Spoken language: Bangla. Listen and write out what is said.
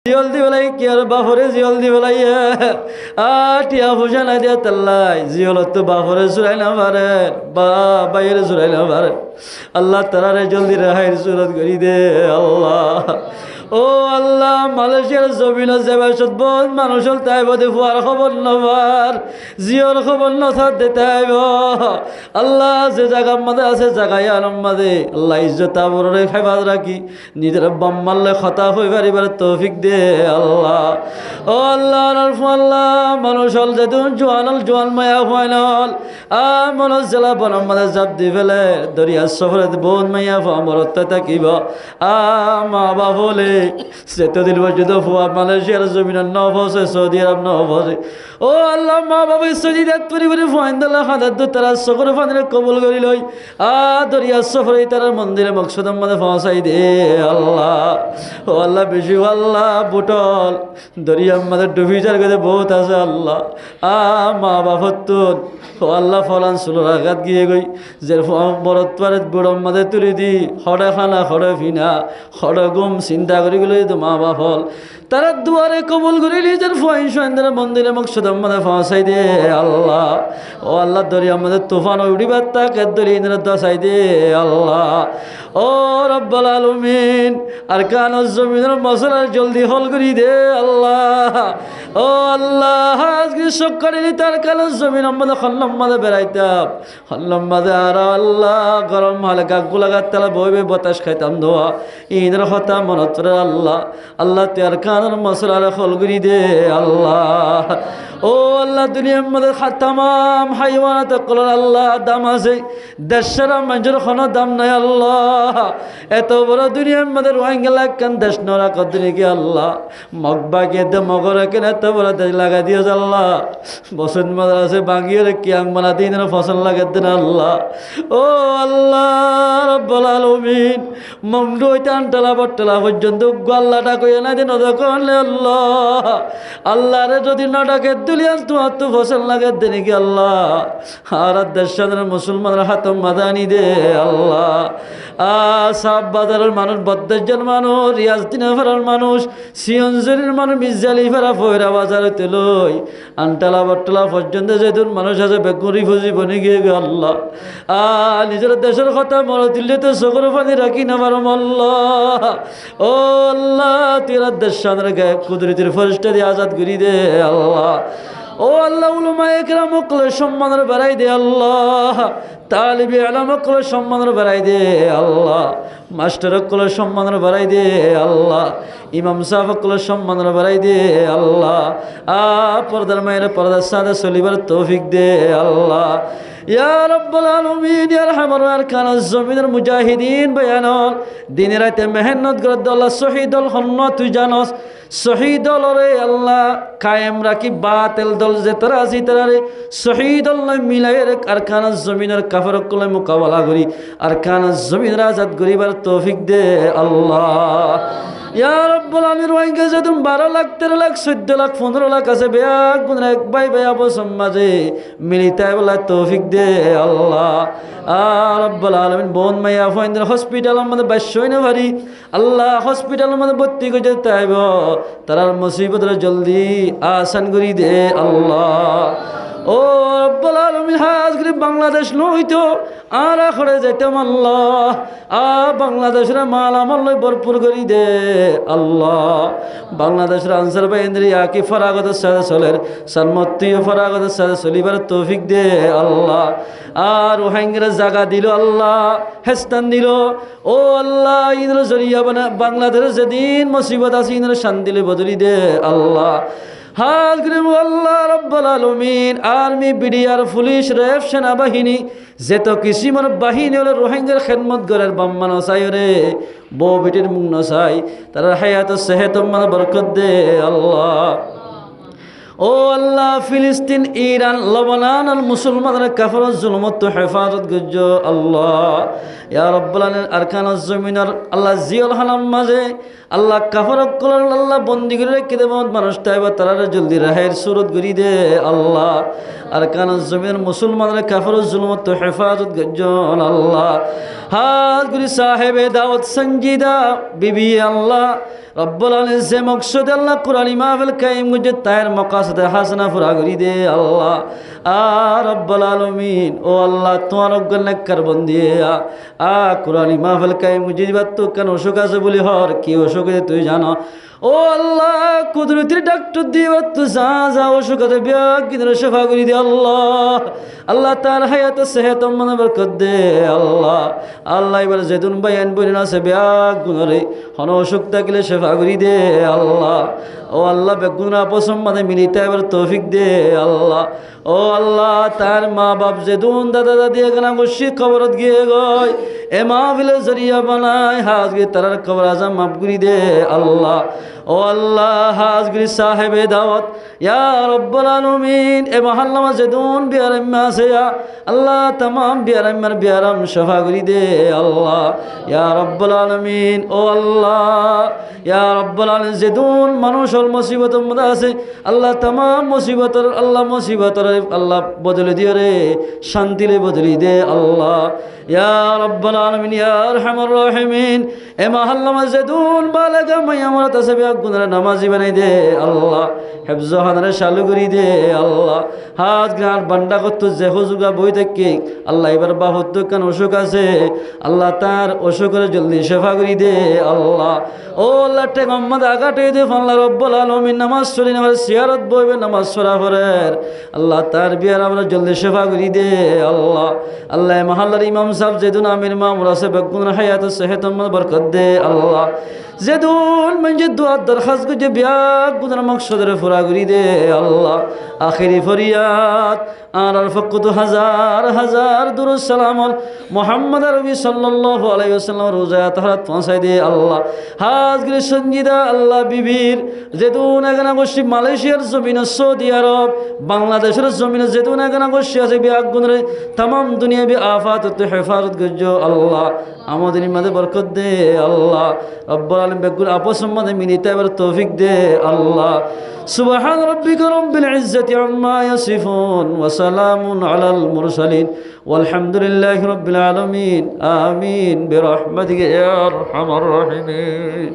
জিয়ল দি বেলাই কি আর বাপরে জিয়ল দি বেলাই টিয়া পয়সা নাই দিয়া তাল্লাই জিয়লত তো বাপরে চুরাই না পারে বা বাইরে চুরাই না পারে। আল্লাহ তারারে জলদি রেহাইয়ের সুরত করি দে আল্লাহ। ও আল্লাহ, মালয়েশিয়ার জমিনত যাবার বহুত মানুষ তাই বোধে ফুয়ার খবর নবার জিওর খবর নথার দিতে আইব। আল্লাহ যে জায়গার মাঝে আছে জায়গায় আনম মাঝে আল্লাহ ইজ্জত আবরণে খাইবাদ রাখি নিজের বাম মারলে খতা হয়ে পারিবার তৌফিক দে আল্লাহ। ও আল্লাহ আল্লাহ মানুষ হল যেদিন জোয়ান মায়া ফাইনাল মানুষ জেলা বনম মাঝে জাপ দি ফেলে দরিয়া সফরে বহুত মাইয়া মরত থাকিব মা বাপ বলে সেতদিন পর্যন্ত ফুয়া মালয়েশিয়ার জমিনের ন বসে সৌদি আরব ন বসে। ও আল্লাহ মা বাবা সৌদি রাত পরিবারে ফাইন্দাল্লা খাদার দু তারা সকল ফাঁদের কবুল করি লই দরিয়া সফরে তারা মন্দিরে মকসুদম মধ্যে পৌঁছাই দে আল্লাহ। ও আল্লাহ বেশি আল্লাহ বুটল দরিয়ার মধ্যে ডুবি যার কাছে বহুত আছে আল্লাহ মা বাবার তো ও আল্লাহ ফলান সুলোর আঘাত গিয়ে গই যে বরত পারে বুড়ম মাঝে তুলি দি খড়ে খানা খড়ে ফিনা খড়ে গুম চিন্তা করি গেলে তো মা বাপ হল তারা দুয়ারে কবুল করি নিজের ফাইন সন্ধ্যা মন্দিরে মকসুদম মধ্যে পৌঁছাই দে আল্লাহ। ও আল্লাহ দরিয়া মধ্যে তুফান উড়িবার তাকে দরি দশাই দে আল্লাহ। ও রব্বাল আলামিন আর কান জমিনের মশলার জলদি হল করি দে আল্লাহ। ও আল্লাহ আজকে সব করিনি তার কান জমিন আমাদের খন্নম মাঝে বেড়াইতাম খন্নম মাঝে আর আল্লাহ গরম হালকা গুলাগার তালা বইবে বাতাস খাইতাম ধোয়া ইনের হতা মনত আল্লাহ। আল্লাহ তার কানের মশলার হল করি দে আল্লাহ। ও আল্লাহ দুনিয়ার মধ্যে তামাম হাইওয়ানাত কলার আল্লাহ দাম আছে দেশের মানুষের কোনো দাম নাই আল্লাহ। এত বড় দুনিয়ার মধ্যে রোহিঙ্গা কেন দেশ নরা কদিনে কি আল্লাহ মগবাগে দে মগরে কেন এত বড় দেশ লাগাই দিও আল্লাহ। বসন্ত মাদার আছে বাঙ্গিয়ে কিয়াং বানা দিন ফসল লাগাই দেন আল্লাহ। ও আল্লাহ রব্বুল আলামিন মমডু টানটালা বট্টলা পর্যন্ত আল্লাহটা কইয়া না দিন করলে আল্লাহ। আল্লাহ রে যদি না ডাকে দুলিয়ান তোমার তো ফসল লাগে দেনে কি আল্লাহ। আর দেশের মুসলমানের হাত মাদানি দে আল্লাহ। সাব বাজারের মানুষ বদ্দেশের মানুষ রিয়াজদিনা ফেরার মানুষ সিয়নজরির মানুষ মির্জালি ফেরা ফয়রা বাজারে তেলই আনটালা বট্টলা পর্যন্ত যেদিন মানুষ আছে বেগুরি ফুজি বনে গিয়ে গে আল্লাহ। নিজের দেশের কথা মনে দিল্লি তো চকুর পানি রাখি না পারো আল্লাহ। ও আল্লাহ তেরা দেশের গায়ে কুদরতির ফরিস্তা দিয়ে আজাদ করি দে আল্লাহ। ও আল্লাহ উলামা ইকরাম কলে সম্মানের বাড়াই দে আল্লাহ। তালিবে ইলম কলে সম্মানের বাড়াই দে আল্লাহ। মাস্টার কলে সম্মানের বাড়াই দে আল্লাহ। ইমাম সাহেব কলে সম্মানের বাড়াই দে আল্লাহ। পর্দার মায়ের পর্দার সাথে চলিবার তৌফিক দে আল্লাহ। ইয়া রাব্বাল আলামিন ইয়া রাহমানুর আরকান জমিনের মুজাহিদিন বয়ানল দিনে রাতে মেহনত করে আল্লাহ শহীদল হন্ন তুই জানস শহীদল রে আল্লাহ কায়েম রাখি বাতিল দল যে তারা আছে তারা শহীদল মিলাইয়ের আরকান জমিনের কাফের কলে মোকাবেলা করি আরকান জমিনের আজাদ করিবার তৌফিক দে আল্লাহ। ইয়া রাব্বুল আলামিন রোহিঙ্গা যেদিন 12 লাখ 13 লাখ 14 লাখ 15 লাখ আছে বেয়া গুণ এক ভাই বেয়া বসম মাঝে মিলিতাই বলা তৌফিক দে আল্লাহ। রাব্বুল আলামিন বোন মাইয়া ফাইন্দার হসপিটাল আমাদের বাসই না ভারি আল্লাহ হসপিটালের মধ্যে ভর্তি করে যেতে হইব তারার মুসিবতরা জলদি আসান করি দে আল্লাহ। ও রব্বুল আলামিন আজকে বাংলাদেশ নইতো আর আখড়ে যাইতাম আল্লাহ। বাংলাদেশের মাল আমল ভরপুর করি দে আল্লাহ। বাংলাদেশের আনসার বাহিনী আকি ফরাগতের সাথে চলের সালমত্তীয় ফরাগতের সাথে চলিবার তৌফিক দে আল্লাহ। আর রোহিঙ্গার জায়গা দিল আল্লাহ হেস্তান দিল ও আল্লাহ ইন্দ্র জরিয়া বাংলাদেশের যেদিন মুসিবত আছে ইন্দ্র শান্তিলে বদলি দে আল্লাহ। হাত গরিব আল্লাহ রাব্বুল আলামিন আর্মি বিডিআর পুলিশ রেফ সেনাবাহিনী যেত কিসিমের বাহিনী হলে রোহিঙ্গার খেদমত করার বাম্মান চাই রে বউ বেটির মুখ নচাই তারা হায়াত সেহেত মানে বরকত দে আল্লাহ। ও আল্লাহ ফিলিস্তিন ইরান লবনান আর মুসলমানরা কাফের জুলমত হেফাজত গজ্জ আল্লাহ। ইয়া রাব্বুল আলামিন আরকান জমিনের আল্লাহ জিয়াল হালাম মাঝে আল্লাহ কাফরক কলার আল্লাহ বন্দি করে রেখে দেব মানুষ তাইবা তারা জলদি রাহের সুরত গড়ি দে আল্লাহ আর কান জমির মুসলমানের কাফর জুলমত হেফাজত গজন আল্লাহ হাত গুরি সাহেবে দাওয়াত সঞ্জিদা বিবি আল্লাহ রব্বুল আলামিন যে মকসদ আল্লাহ কুরআনি মাহফিল কায়েম গুজে তায়ের মকাসদ হাসানা পুরা করি দে আল্লাহ রব্বুল আলামিন ও আল্লাহ তোমার অজ্ঞানকার বন্দিয়া কুরআনি মাহফিল কায়েম গুজে দিবা তো কেন অসুখ আছে বলি হর কি অসুখ তুই জানো ও আল্লাহ কুদরতির ডাক্তার দিবা তো যা যা অসুখ আছে বিয়াগিনের শেফা করি দে আল্লাহ আল্লাহ তার হায়াত সেহত মনে বরকত দে আল্লাহ আল্লাহ এবার যেদিন বাইন বইন আছে বিয়াগুনরে হন অসুখ থাকলে শেফা করি দে আল্লাহ ও আল্লাহ বেগুনা পছন্দ মানে মিলিতে এবার তৌফিক দে আল্লাহ ও আল্লাহ তার মা বাপ যেদিন দাদা দাদি এখানে বসি খবরত গিয়ে গয় এ মাহফিলের জরিয়া বানায় হাজগি তারার কবর আজম মাফ করি দে আল্লাহ ও আল্লাহ হাজগি সাহেবে দাওয়াত ইয়া রব্বুল আলামিন এ মহল্লা যেদিন বিয়ারাম আছে আল্লাহ तमाम বিয়ারামের বিয়ারাম শফা করি দে আল্লাহ ইয়া রব্বুল আলামিন ও আল্লাহ ইয়া রব্বুল আলামিন যেদিন মানুষ মুসিবতের মধ্যে আছে আল্লাহ तमाम মুসিবতের আল্লাহ মুসিবতের আল্লাহ বদলে দিও রে শান্তিলে বদলি দে আল্লাহ ইয়া রব্বুল আলামিন ইয়া আরহামুর রাহিমিন এ মহল্লা যেদিন বালাগা মাইয়া মরত আছে বিয়াগুনরে নামাজি বানাই দে আল্লাহ হেফজ হানারে চালু করি দে আল্লাহ হাত গ্রান বান্ডা করতো যে হুজুগা বই থেকে আল্লাহ এবার বাহত্য কেন অসুখ আছে আল্লাহ তার অসুখের জলদি শেফা করি দে আল্লাহ ও আল্লাহ টেক মোহাম্মদ আগাটে দে আল্লাহ রব্বুল আলামিন নামাজ পড়ি নামাজ সিয়ারত বইবে নামাজ পড়া পড়ের আল্লাহ তার বিয়ার আমরা জলদি শেফা করি দে আল্লাহ আল্লাহ মহল্লার ইমাম সাহেব যেদিন আমির মামুর আছে বেগুন হায়াত সেহত বরকত দে আল্লাহ যেদিন মঞ্জে দোয়া দরখাস্ত গুজে বিয়াগুনের মকসদের ফুরা করি দে আল্লাহ আখিরি ফরিয়াদ আর ফকুত হাজার হাজার দুরুদ সালাম মুহাম্মদ রবি সাল্লাল্লাহু আলাইহি ওয়াসাল্লাম রোজা তাহারাত পৌঁছাই দে আল্লাহ হাজগিরি সঞ্জিদা আল্লাহ বিবির যেদিন এখানে বসি মালয়েশিয়ার জমিন সৌদি আরব বাংলাদেশের জমিনে যেদিন এখানে বসি আছে বিয়াগুনের तमाम দুনিয়া বি আফাত হেফাজত গজ্জ আল্লাহ আমাদের মাঝে বরকত দে আল্লাহ রব্বুল আলামিন বেগুন আপস সম্মানে মিলিতে এবার তৌফিক দে আল্লাহ সুবহান রাব্বিকা রাব্বিল ইজ্জাতি আম্মা ইয়াসিফুন ওয়া সালামুন আলাল মুরসালিন ওয়ালহামদুলিল্লাহি রাব্বিল আলামিন আমিন বিরহমাতিকা ইয়া আরহামার রাহিমিন।